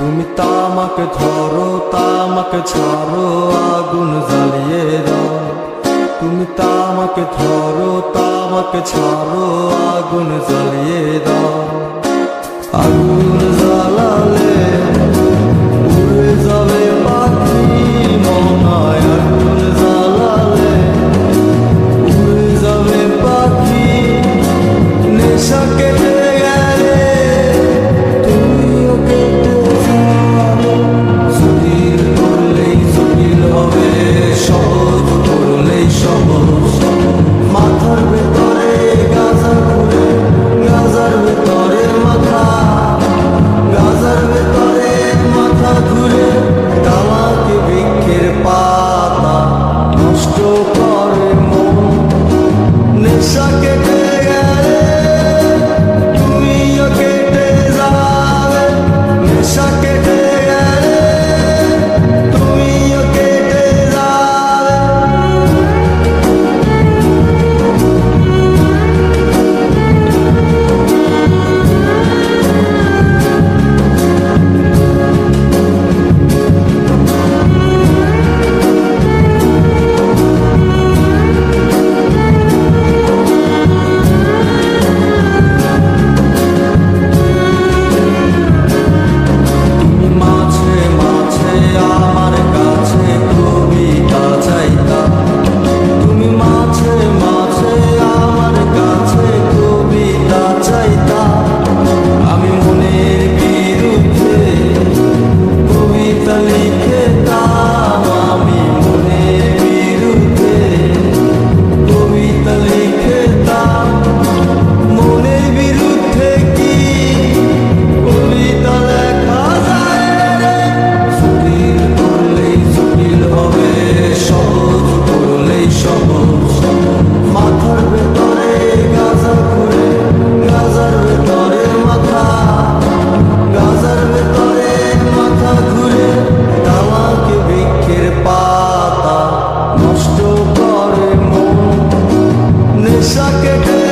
তুমি তামাকে ধরো তামাকে ছাড়ো আগুন জ্বালিয়ে দাও। তুমি তামাকে ধরো তামাকে ছাড়ো আগুন জ্বালিয়ে দাও। আগুন জ্বালালে উড়ে যাবে পাখি মনায়। আগুন জ্বালালে উড়ে যাবে পাখি। নেশা কেটে গেলে তুমিও কেটে যাবে। জটিল করলেই জটিল হবে, সহজ করলেই সহজ। মাথার ভেতরে গাজা ঘুরে, গাজার ভেতরে মাথা, গাজার ভেতরে মাথা ঘুরে। তামাকে বৃক্ষের পাতা নষ্ট করে মন। নেশা কেটে গেলে তুমিও কেটে যাবে। নেশা কেটে গেলে তুমিও কেটে যাবে। তুমি মাঝে মাঝে আমার কাছে কবিতা চাইতা। তুমি মাঝে মাঝে আমার কাছে কবিতা চাইতা। আমি মনের বিরুদ্ধে কবিতা লিখতাম। আমি মনের বিরুদ্ধে কবিতা লিখতাম। মনের বিরুদ্ধে কি কবিতা লেখা যায় রে? জটিল করলেই জটিল হবে, সহজ করলেই সহজ। মাথার ভেতরে গাজা ঘুরে, গাজার ভেতরে মাথা, গাজার ভেতরে মাথা ঘুরে। তামাকে বৃক্ষের পাতা নষ্ট করে মন। নেশা কেটে